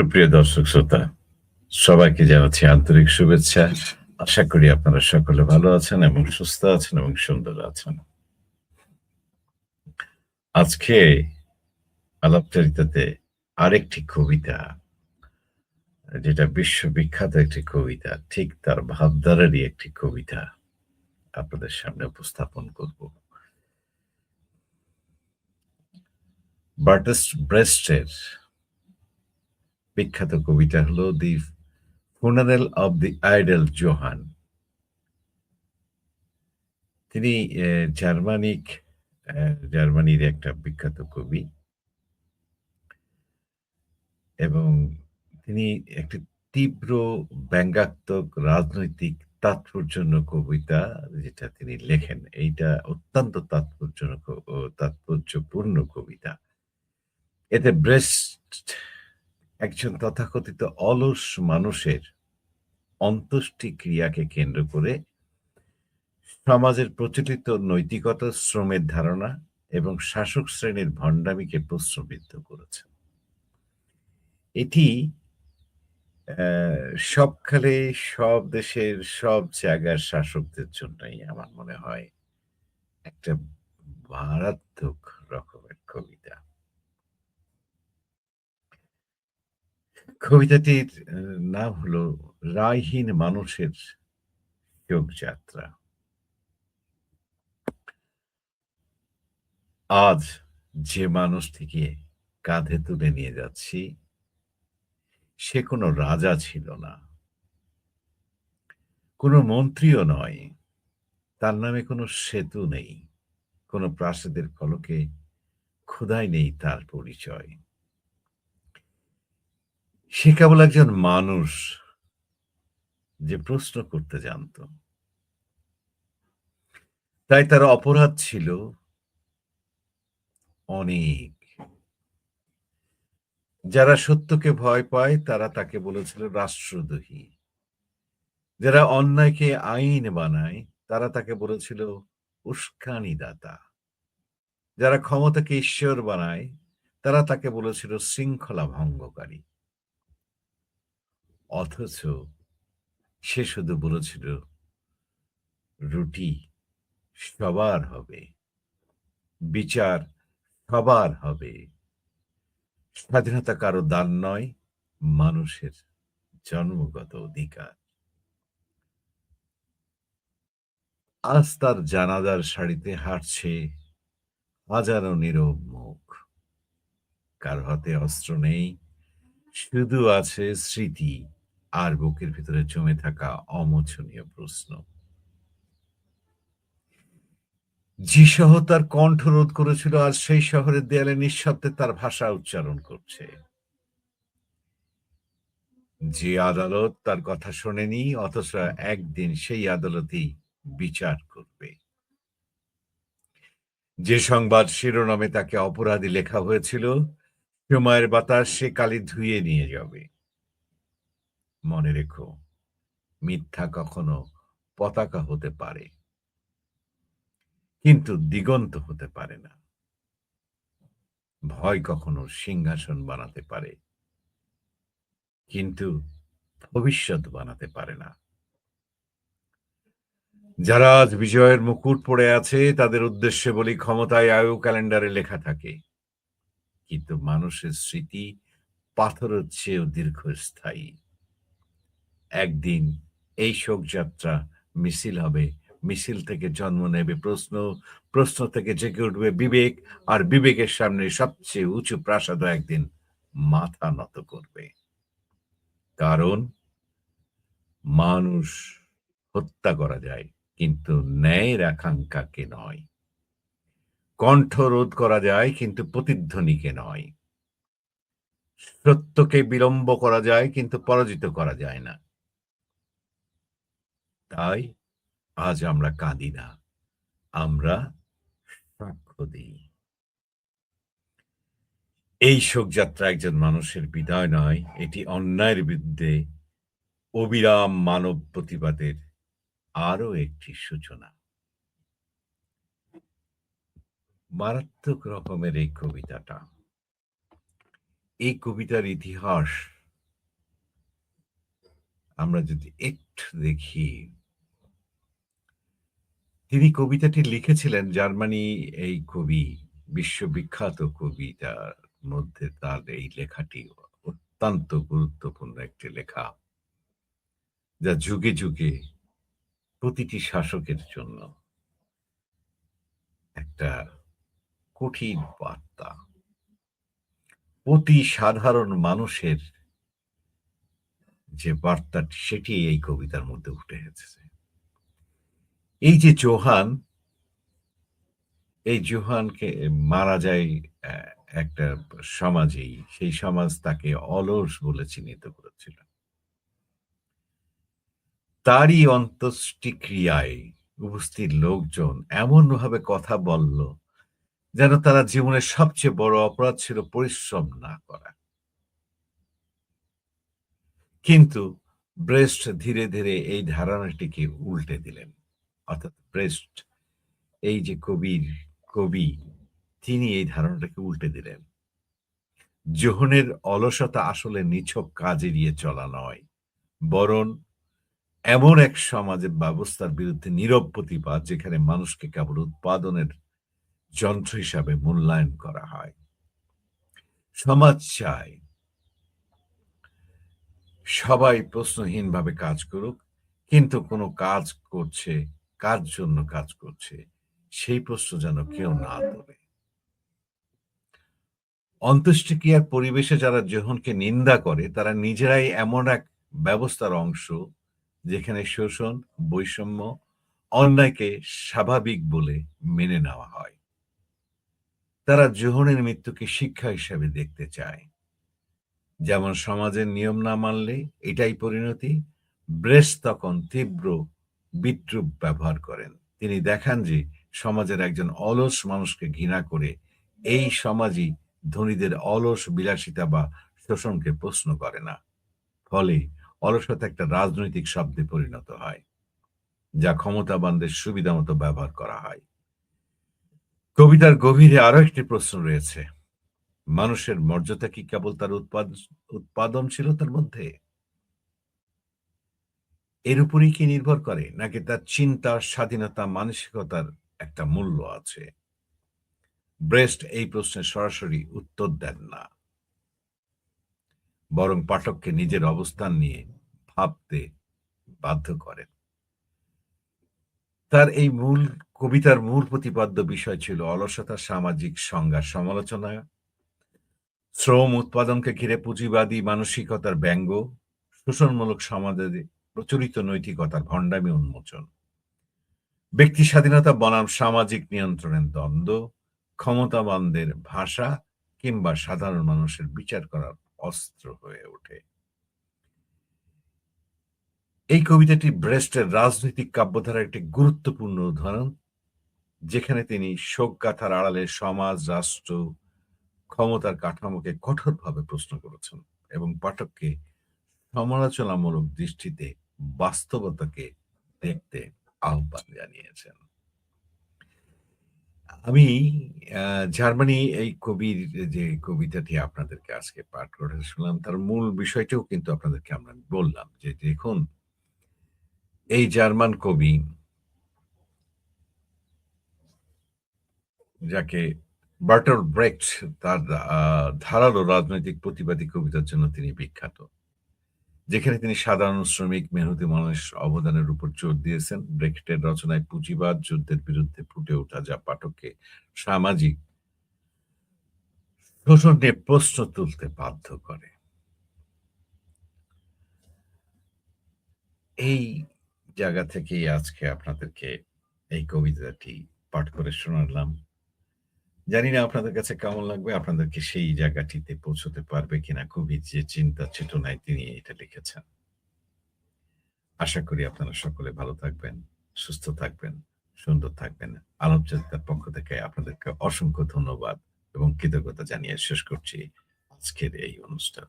সুপ্রিয় দর্শক শ্রোতা, সবাইকে জানাচ্ছি আন্তরিক শুভেচ্ছা। আশা করি আপনারা সকলে ভালো আছেন এবং সুস্থ আছেন এবং সুন্দর আছেন। আজকে আলাপচারিতাতে আরেকটি কবিতা, যেটা বিশ্ববিখ্যাত একটি কবিতা, ঠিক তার ভাবধারারই একটি কবিতা আপনাদের সামনে উপস্থাপন করব। বার্টস্ট ব্রেস্টের বিখ্যাত কবিতা হলো দি ফুনারেল অব দি আইডল জোহান। তিনি জার্মানির একটা বিখ্যাত কবি এবং তিনি একটি তীব্র ব্যঙ্গাত্মক রাজনৈতিক তাৎপর্যপূর্ণ কবিতা যেটা তিনি লেখেন, এইটা অত্যন্ত তাৎপর্যপূর্ণ কবিতা। এতে ব্রেস্ট একজন তথাকথিত অলস মানুষের অন্ত্যেষ্টিক্রিয়াকে কেন্দ্র করে সমাজের প্রচলিত নৈতিকতা, শ্রমের ধারণা এবং শাসক শ্রেণীর ভণ্ডামিকে প্রশ্নবিদ্ধ করেছেন। এটি সবখানে সব দেশের সব জায়গার শাসকদের জন্যই আমার মনে হয় একটা মারাত্মক রকমের কবিতা। কবিতাটির নাম হলো রায়হীন মানুষের শোকযাত্রা। আজ যে মানুষটিকে কাঁধে তুলে নিয়ে যাচ্ছি, সে কোনো রাজা ছিল না, কোনো মন্ত্রীও নয়, তার নামে কোনো সেতু নেই, কোনো প্রাসাদের ফলকে খোদাই নেই তার পরিচয়। সে কেবল একজন মানুষ যে প্রশ্ন করতে জানত। তাই তার অপরাধ ছিল অনেক। যারা সত্যকে ভয় পায় তারা তাকে বলেছিল রাষ্ট্রদ্রোহী। যারা অন্যায়কে আইন বানায় তারা তাকে বলেছিল উস্কানিদাতা। যারা ক্ষমতাকে ঈশ্বর বানায় তারা তাকে বলেছিল শৃঙ্খলা ভঙ্গকারী। অথচ সে শুধু বলেছিল রুটি সবার হবে, বিচার সবার হবে, স্বাধীনতা কারো দান নয়, মানুষের জন্মগত অধিকার। আজ তার জানাজার শাড়িতে হাঁটছে হাজারো নীরব মুখ। কারো হাতে অস্ত্র নেই, শুধু আছে স্মৃতি আর বুকের ভিতরে জমে থাকা অমোচনীয় প্রশ্ন। যে শহর তার কণ্ঠ রোধ করেছিল আজ সেই শহরের দেয়ালে নিঃশব্দে তার ভাষা উচ্চারণ করছে। যে আদালত তার কথা শোনেনি, অথচ একদিন সেই আদালতই বিচার করবে। যে সংবাদ শিরোনামে তাকে অপরাধী লেখা হয়েছিল, সময়ের বাতাস সে কালি ধুয়ে নিয়ে যাবে। মনে রেখো, মিথ্যা কখনো পতাকা হতে পারে, কিন্তু দিগন্ত হতে পারে না। ভয় কখনো সিংহাসন বানাতে পারে, কিন্তু ভবিষ্যৎ বানাতে পারে না। যারা আজ বিজয়ের মুকুট পড়ে আছে তাদের উদ্দেশ্যে বলি, ক্ষমতায় আয়ু ক্যালেন্ডারে লেখা থাকে, কিন্তু মানুষের স্মৃতি পাথরের চেয়েও দীর্ঘস্থায়ী। একদিন এই শোকযাত্রা মিছিল হবে, মিছিল থেকে জন্ম নেবে প্রশ্ন, প্রশ্ন থেকে জেগে উঠবে বিবেক, আর বিবেকের সামনে সবচেয়ে উঁচু প্রাসাদও একদিন মাথা নত করবে। কারণ মানুষ হত্যা করা যায়, কিন্তু ন্যায়ের আকাঙ্ক্ষাকে নয়। কণ্ঠ রোধ করা যায়, কিন্তু প্রতিধ্বনিকে নয়। সত্যকে বিলম্ব করা যায়, কিন্তু পরাজিত করা যায় না। তাই আজ আমরা কাঁদি না, আমরা সাক্ষ্য দিই। এই শোকযাত্রা একজন মানুষের বিদায় নয়, এটি অন্যায়ের বিরুদ্ধে অবিরাম মানব প্রতিবাদের আরো একটি সূচনা। মারাত্মক রকমের এই কবিতাটা, এই কবিতার ইতিহাস আমরা যদি একটু দেখি, তিনি কবিতাটি লিখেছিলেন জার্মানি এই কবি, বিশ্ববিখ্যাত কবিতার মধ্যে তার এই লেখাটি অত্যন্ত গুরুত্বপূর্ণ একটি লেখা। যা যুগে, যুগে প্রতিটি শাসকের জন্য একটা কঠিন বার্তা। অতি সাধারণ মানুষের যে বার্তাটি সেটি এই কবিতার মধ্যে ফুটে এসেছে। এই যে জোহান, এই জোহানকে মারা যায় অ্যা একটা সমাজেই। সেই সমাজ তাকে অলস বলে চিহ্নিত করেছিল। তারই অন্ত্যেষ্টিক্রিয়ায় উপস্থিত লোকজন এমনভাবে কথা বলল, যেন তারা জীবনের সবচেয়ে বড় অপরাধ ছিল পরিশ্রম না করা। কিন্তু ব্রেস্ট ধীরে, ধীরে এই ধারণাটিকে উল্টে দিলেন। অর্থাৎ ব্রেস্ট এই যে কবি, তিনি এই ধারণাটাকে উল্টে দিলেন। জোহনের অলসতা আসলে নিছক কাজ এড়িয়ে চলা নয়, বরং এমন এক সমাজের ব্যবস্থার বিরুদ্ধে নীরব প্রতিবাদ, যেখানে মানুষকে কেবল উৎপাদনের যন্ত্র হিসাবে মূল্যায়ন করা হয়। সমাজ চায় সবাই প্রশ্নহীনভাবে কাজ করুক, কিন্তু কোনো কাজ করছে, কার জন্য কাজ করছে, সেই প্রশ্ন যেন কেউ না তোলে। অন্ত্যেষ্টিক্রিয়ার পরিবেশে যারা জোহনকে নিন্দা করে, তারা নিজেরাই এমন এক ব্যবস্থার অংশ, যেখানে শোষণ, বৈষম্য, অন্যায়কে স্বাভাবিক বলে মেনে নেওয়া হয়। তারা জোহনের মৃত্যুকে শিক্ষা হিসাবে দেখতে চায়। যেমন সমাজের নিয়ম না মানলে এটাই পরিণতি। ব্রেস তখন তীব্র বিদ্রূপ ব্যবহার করেন। তিনি দেখান যে সমাজের একজন অলস মানুষকে ঘৃণা করে এই সমাজই ধনীদের অলস বিলাসিতা বা শোষণকে প্রশ্ন করে না। ফলে অলসতা একটা রাজনৈতিক শব্দে পরিণত হয়, যা ক্ষমতাবানদের সুবিধা মতো ব্যবহার করা হয়। কবিতার গভীরে আরো একটি প্রশ্ন রয়েছে। মানুষের মর্যাদা কি কেবল তার উৎপাদনশীলতার মধ্যে? এর উপরেই কি নির্ভর করে? নাকি তার চিন্তা, স্বাধীনতা, মানসিকতার একটা মূল্য আছে? ব্রেস্ট এই প্রশ্নের সরাসরি উত্তর দেন না। বরং পাঠককে নিজের অবস্থান নিয়ে ভাবতে বাধ্য করেন। তার এই কবিতার মূল প্রতিপাদ্য বিষয় ছিল অলসতা, সামাজিক সংজ্ঞার সমালোচনা, শ্রম উৎপাদনকে ঘিরে পুঁজিবাদী মানসিকতার ব্যঙ্গ, শোষণমূলক সমাজে প্রচলিত নৈতিকতার ভণ্ডামি উন্মোচন, ব্যক্তি স্বাধীনতা বনাম সামাজিক নিয়ন্ত্রণের দ্বন্দ্ব, ক্ষমতাবানদের ভাষা কিংবা সাধারণ মানুষের বিচার করার অস্ত্র হয়ে ওঠে। এই কবিতাটি ব্রেস্টের রাজনৈতিক কাব্যধারার একটি গুরুত্বপূর্ণ উদাহরণ, যেখানে তিনি শোকগাথার আড়ালে সমাজ, রাষ্ট্র, ক্ষমতার কাঠামোকে কঠোরভাবে প্রশ্ন করেছেন এবং পাঠককে সমালোচনামূলক দৃষ্টিতে বাস্তবতাকে দেখতে আহ্বান জানিয়েছেন। আমি জার্মানি এই কবির যে কবিতাটি আপনাদেরকে আজকে পাঠ করে শোনালাম, তার মূল বিষয়টিও কিন্তু আপনাদেরকে আমরা বললাম যে, দেখুন এই জার্মান কবি, যাকে বার্টল ব্রেখট, তার ধারালো রাজনৈতিক প্রতিবাদী কবিতার জন্য তিনি বিখ্যাত। যেখানে তিনি সাধারণ শ্রমিক, মেহনতি মানুষ অবদানের উপর জোর দিয়েছেন। ব্রেখটের রচনায় পুঁজিবাদ, যুদ্ধের বিরুদ্ধে ফুটে ওঠা, যা পাঠককে সামাজিক শোষণ নিয়ে প্রশ্ন তুলতে বাধ্য করে। এই জায়গা থেকেই আজকে আপনাদেরকে এই কবিতাটি পাঠ করে শোনালাম। জানি না আপনাদের কাছে কেমন লাগবে, আপনাদেরকে সেই জায়গাটিতে পৌঁছতে পারবে কিনা। কবির যে চিন্তা চেতনায় তিনি এটা লিখেছেন। আশা করি আপনারা সকলে ভালো থাকবেন, সুস্থ থাকবেন, সুন্দর থাকবেন। আলোকচিন্তার পক্ষ থেকে আপনাদেরকে অসংখ্য ধন্যবাদ এবং কৃতজ্ঞতা জানিয়ে শেষ করছি আজকের এই অনুষ্ঠান।